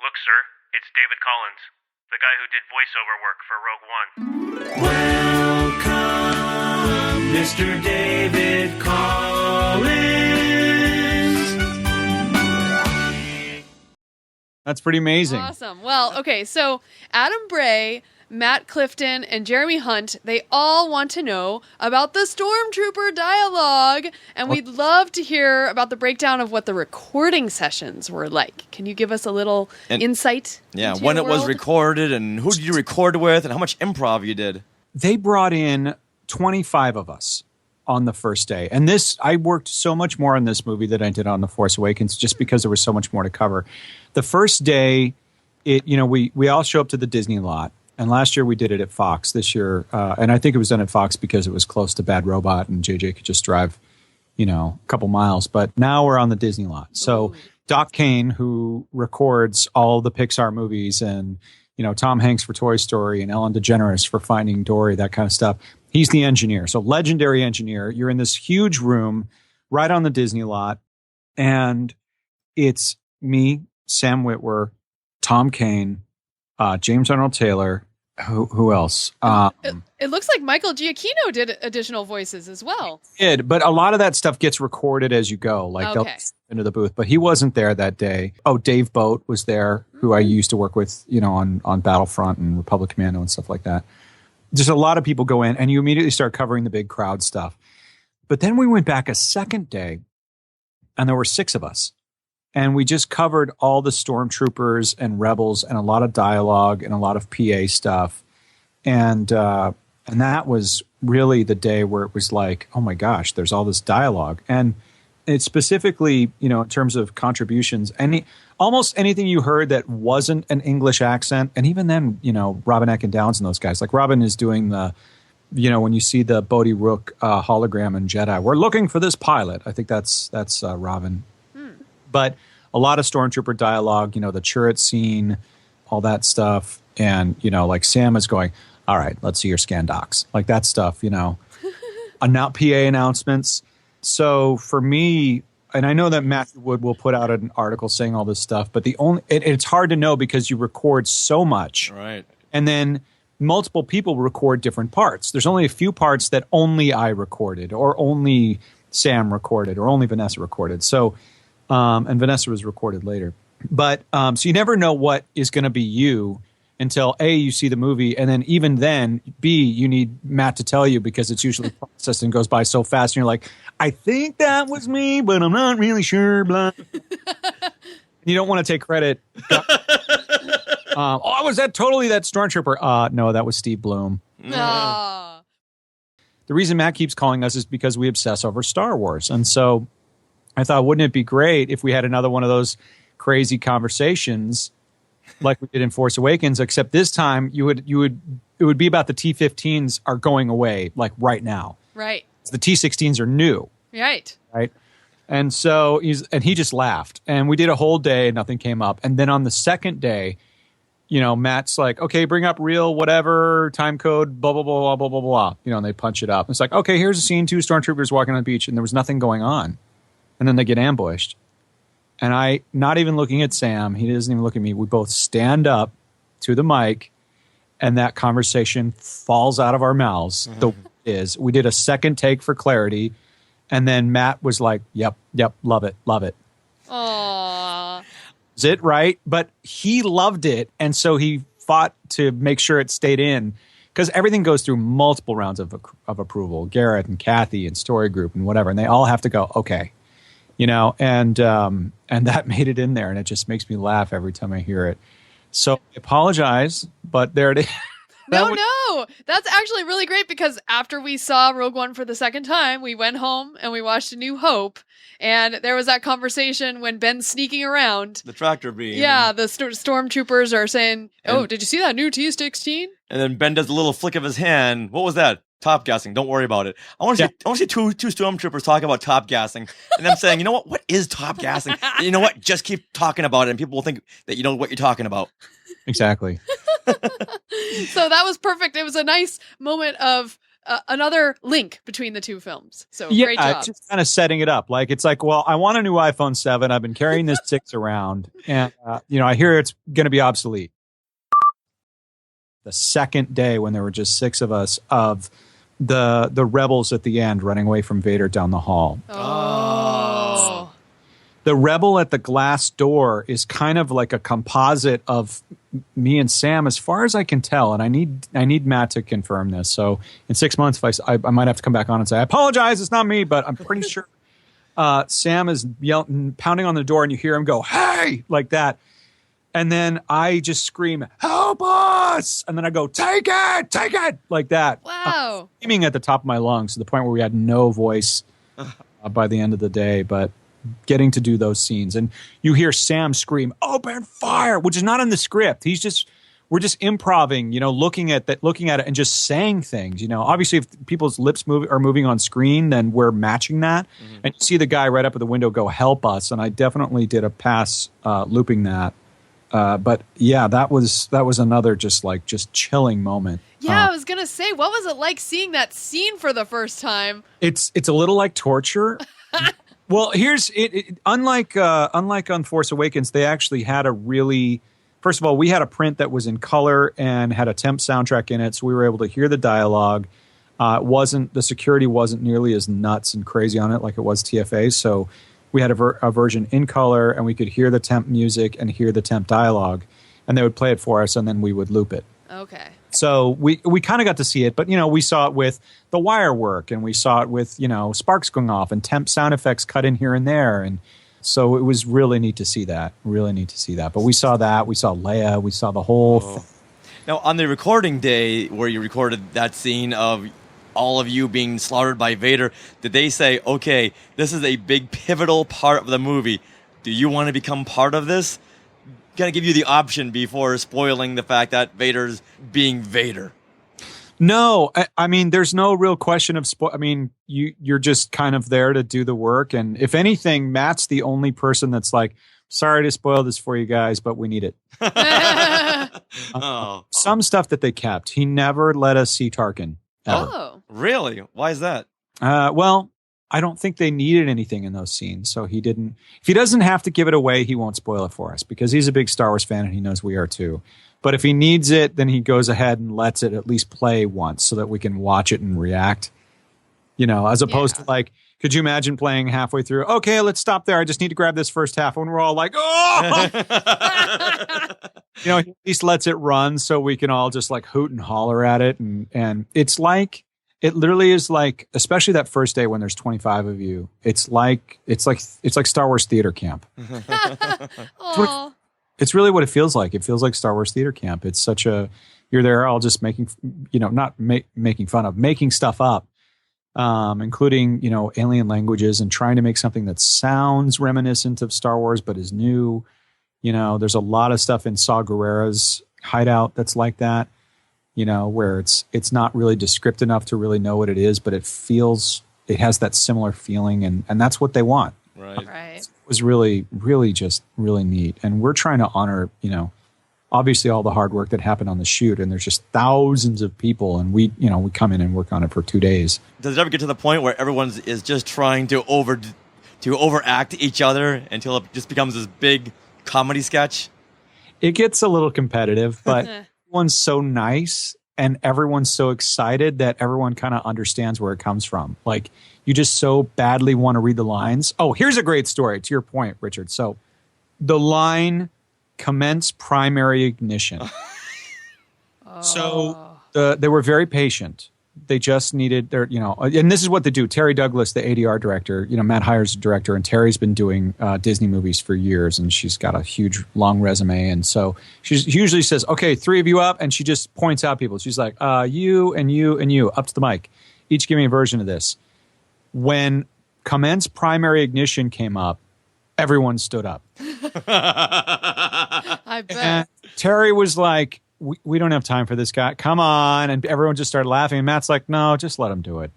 Look, sir, it's David Collins, the guy who did voiceover work for Rogue One. Welcome, Mr. David Collins. That's pretty amazing. Awesome. Well, okay, so Adam Bray, Matt Clifton, and Jeremy Hunt, they all want to know about the Stormtrooper dialogue, and we'd love to hear about the breakdown of what the recording sessions were like. Can you give us a little insight? Yeah, into when your it was world? recorded, and who did you record with, and how much improv you did. They brought in 25 of us on the first day. And I worked so much more on this movie than I did on The Force Awakens just because there was so much more to cover. The first day, we all show up to the Disney lot. And last year we did it at Fox. This year, and I think it was done at Fox because it was close to Bad Robot and JJ could just drive, a couple miles. But now we're on the Disney lot. So Doc Kane, who records all the Pixar movies and, Tom Hanks for Toy Story and Ellen DeGeneres for Finding Dory, that kind of stuff. He's the engineer. So legendary engineer. You're in this huge room right on the Disney lot. And it's me, Sam Witwer, Tom Kane, James Arnold Taylor. Who else? It looks like Michael Giacchino did additional voices as well. But a lot of that stuff gets recorded as you go. Like they'll into the booth. But he wasn't there that day. Oh, Dave Boat was there, who I used to work with, on Battlefront and Republic Commando and stuff like that. Just a lot of people go in, and you immediately start covering the big crowd stuff. But then we went back a second day, and there were 6 of us. And we just covered all the stormtroopers and rebels and a lot of dialogue and a lot of PA stuff. And that was really the day where it was like, oh my gosh, there's all this dialogue. And it's specifically, in terms of contributions, almost anything you heard that wasn't an English accent. And even then, Robin Atkin Downs and those guys, like Robin is doing the, when you see the Bodhi Rook hologram in Jedi, we're looking for this pilot. I think that's Robin. But a lot of Stormtrooper dialogue, the turret scene, all that stuff. And, like Sam is going, all right, let's see your scan docs. Like that stuff, PA announcements. So for me, and I know that Matthew Wood will put out an article saying all this stuff, but it's hard to know because you record so much. Right. And then multiple people record different parts. There's only a few parts that only I recorded or only Sam recorded or only Vanessa recorded. So, and Vanessa was recorded later. But so you never know what is going to be you until A, you see the movie, and then even then, B, you need Matt to tell you because it's usually processed and goes by so fast, and you're like, I think that was me, but I'm not really sure. Blah. You don't want to take credit. Was that totally that Stormtrooper? No, that was Steve Bloom. The reason Matt keeps calling us is because we obsess over Star Wars, and so I thought, wouldn't it be great if we had another one of those crazy conversations like we did in Force Awakens, except this time it would be about the T-15s are going away like right now. Right. The T-16s are new. Right. Right. And so he just laughed, and we did a whole day and nothing came up. And then on the second day, Matt's like, okay, bring up real whatever time code, blah, blah, blah, blah, blah, blah, blah. And they punch it up. It's like, okay, here's a scene, 2 stormtroopers walking on the beach, and there was nothing going on. And then they get ambushed. And I, not even looking at Sam, he doesn't even look at me. We both stand up to the mic, and that conversation falls out of our mouths. Mm-hmm. We did a second take for clarity, and then Matt was like, yep, love it. Aww. Is it right? But he loved it, and so he fought to make sure it stayed in, because everything goes through multiple rounds of approval. Garrett and Kathy and Story Group and whatever, and they all have to go, okay. And that made it in there, and it just makes me laugh every time I hear it. So I apologize, but there it is. No, that's actually really great because after we saw Rogue One for the second time, we went home and we watched A New Hope, and there was that conversation when Ben's sneaking around. The tractor beam. Yeah, the stormtroopers are saying, did you see that new T-16? And then Ben does a little flick of his hand. What was that? Top gassing. Don't worry about it. I want to see two stormtroopers talking about top gassing, and I'm saying, you know what? What is top gassing? And you know what? Just keep talking about it, and people will think that you know what you're talking about. Exactly. So that was perfect. It was a nice moment of another link between the two films. So yeah, great job. Just kind of setting it up. Like it's like, well, I want a new iPhone 7. I've been carrying this 6 around, and I hear it's going to be obsolete. The second day when there were just 6 of us, of the rebels at the end running away from Vader down the hall. Oh. The rebel at the glass door is kind of like a composite of me and Sam, as far as I can tell. And I need Matt to confirm this. So in 6 months, if I might have to come back on and say, I apologize, it's not me, but I'm pretty sure Sam is yelling, pounding on the door, and you hear him go, hey, like that. And then I just scream, help us! And then I go, take it, like that. Wow. Screaming at the top of my lungs to the point where we had no voice by the end of the day. But getting to do those scenes. And you hear Sam scream, open fire, which is not in the script. We're just improvising, looking at it and just saying things. Obviously if people's lips are moving on screen, then we're matching that. Mm-hmm. And you see the guy right up at the window go, help us. And I definitely did a pass looping that. But yeah, that was another just chilling moment. Yeah, I was gonna say, what was it like seeing that scene for the first time? It's a little like torture. Well, here's it. Unlike on Force Awakens, they actually had first of all, we had a print that was in color and had a temp soundtrack in it, so we were able to hear the dialogue. The security wasn't nearly as nuts and crazy on it like it was TFA, so we had a version in color, and we could hear the temp music and hear the temp dialogue, and they would play it for us, and then we would loop it. Okay. So we kind of got to see it, but we saw it with the wire work, and we saw it with sparks going off and temp sound effects cut in here and there, and so it was really neat to see that. Really neat to see that. But we saw that. We saw Leia. We saw the whole thing. Now, on the recording day where you recorded that scene of all of you being slaughtered by Vader, did they say, okay, this is a big pivotal part of the movie. Do you want to become part of this? Kind of give you the option before spoiling the fact that Vader's being Vader. No, I mean, there's no real question of I mean, you're just kind of there to do the work. And if anything, Matt's the only person that's like, sorry to spoil this for you guys, but we need it. Some stuff that they kept. He never let us see Tarkin. Ever. Oh, really? Why is that? Well, I don't think they needed anything in those scenes, so he didn't. If he doesn't have to give it away, he won't spoil it for us because he's a big Star Wars fan and he knows we are too. But if he needs it, then he goes ahead and lets it at least play once so that we can watch it and react. As opposed to like, could you imagine playing halfway through? Okay, let's stop there. I just need to grab this first half, and we're all like, oh. He at least lets it run so we can all just like hoot and holler at it, and it's like. It literally is like, especially that first day when there's 25 of you. It's like Star Wars theater camp. It's really what it feels like. It feels like Star Wars theater camp. It's you're there all just making, not making fun of, making stuff up, including alien languages and trying to make something that sounds reminiscent of Star Wars but is new. There's a lot of stuff in Saw Gerrera's hideout that's like that. Where it's not really descriptive enough to really know what it is, but it has that similar feeling, and that's what they want. Right. It was really, really just really neat. And we're trying to honor, obviously all the hard work that happened on the shoot, and there's just thousands of people, and we come in and work on it for 2 days. Does it ever get to the point where everyone is just trying to overact each other until it just becomes this big comedy sketch? It gets a little competitive, but everyone's so nice and everyone's so excited that everyone kind of understands where it comes from. Like, you just so badly want to read the lines. Oh, here's a great story to your point, Richard. So the line, commence primary ignition. So they were very patient. They just needed their, and this is what they do. Terry Douglas, the ADR director, Matt hires a director, and Terry's been doing Disney movies for years, and she's got a huge, long resume. And so she usually says, okay, 3 of you up, and she just points out people. She's like, you and you and you, up to the mic. Each give me a version of this. When commence primary ignition came up, everyone stood up. I bet. And Terry was like, we don't have time for this guy. Come on. And everyone just started laughing. And Matt's like, no, just let him do it.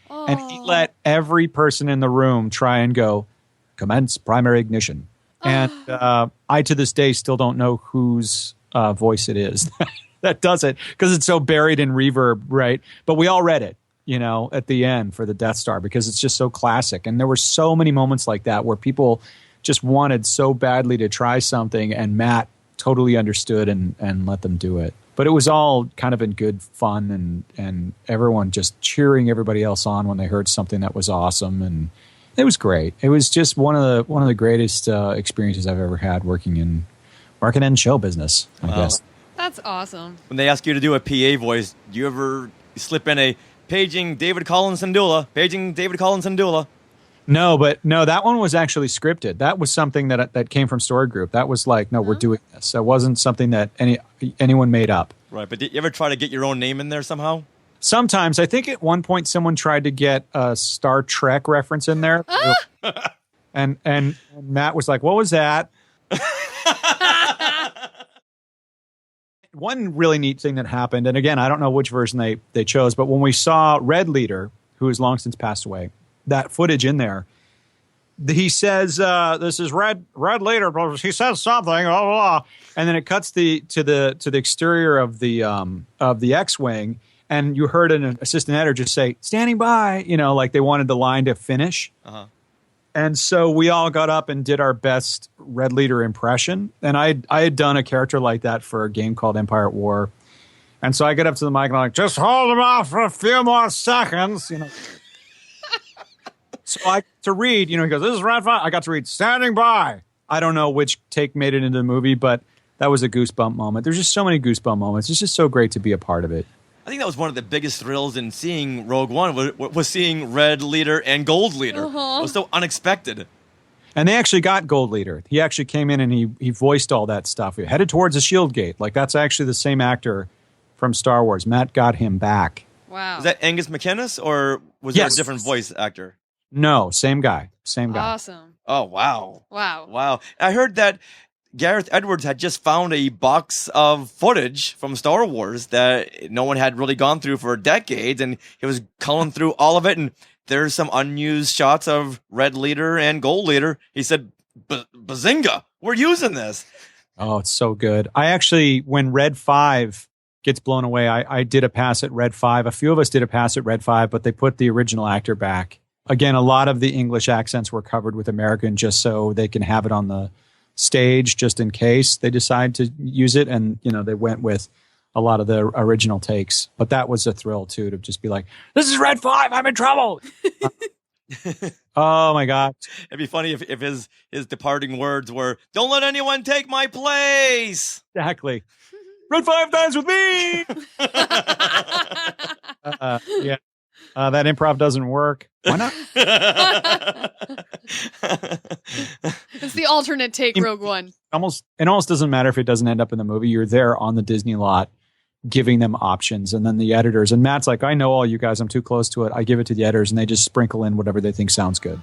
Aww. And he let every person in the room try and go, commence primary ignition. And I, to this day, still don't know whose voice it is that does it because it's so buried in reverb, right? But we all read it. at the end for the Death Star because it's just so classic. And there were so many moments like that where people just wanted so badly to try something, and Matt totally understood and let them do it. But it was all kind of in good fun and everyone just cheering everybody else on when they heard something that was awesome, and it was great. It was just one of the greatest experiences I've ever had working in marketing and show business, I guess. That's awesome. When they ask you to do a PA voice, do you ever slip in a paging David Collins Sandula? Paging David Collins Sandula. No, that one was actually scripted. That was something that came from Story Group. That was like, no, we're doing this. That wasn't something that anyone made up. Right, but did you ever try to get your own name in there somehow? Sometimes. I think at one point someone tried to get a Star Trek reference in there. and Matt was like, what was that? One really neat thing that happened, and again, I don't know which version they chose, but when we saw Red Leader, who has long since passed away, that footage in there, he says, "This is Red Leader." He says something, blah, blah, blah. And then it cuts to the exterior of the X-wing, and you heard an assistant editor just say, "Standing by," like they wanted the line to finish. Uh-huh. And so we all got up and did our best Red Leader impression. And I had done a character like that for a game called Empire at War. And so I get up to the mic and I'm like, just hold him off for a few more seconds. So to read, he goes, this is Red 5. I got to read standing by. I don't know which take made it into the movie, but that was a goosebump moment. There's just so many goosebump moments. It's just so great to be a part of it. I think that was one of the biggest thrills in seeing Rogue One was seeing Red Leader and Gold Leader. Uh-huh. It was so unexpected. And they actually got Gold Leader. He actually came in and he voiced all that stuff. He headed towards the shield gate. Like, that's actually the same actor from Star Wars. Matt got him back. Wow. Was that Angus McInnes, or was there a different voice actor? No, same guy. Same guy. Awesome. Oh, wow. Wow. I heard that Gareth Edwards had just found a box of footage from Star Wars that no one had really gone through for decades, and he was culling through all of it, and there's some unused shots of Red Leader and Gold Leader. He said, bazinga, we're using this. Oh, it's so good. I actually, when Red 5 gets blown away, I did a pass at Red 5. A few of us did a pass at Red 5, but they put the original actor back. Again, a lot of the English accents were covered with American just so they can have it on the stage just in case they decide to use it. And, they went with a lot of the original takes. But that was a thrill, too, to just be like, this is Red 5, I'm in trouble. Oh, my God. It'd be funny if his departing words were, don't let anyone take my place. Exactly. Red 5 dines with me. Yeah. That improv doesn't work. Why not? It's the alternate take, Rogue One. It almost doesn't matter if it doesn't end up in the movie. You're there on the Disney lot giving them options, and then the editors. And Matt's like, I know all you guys. I'm too close to it. I give it to the editors, and they just sprinkle in whatever they think sounds good.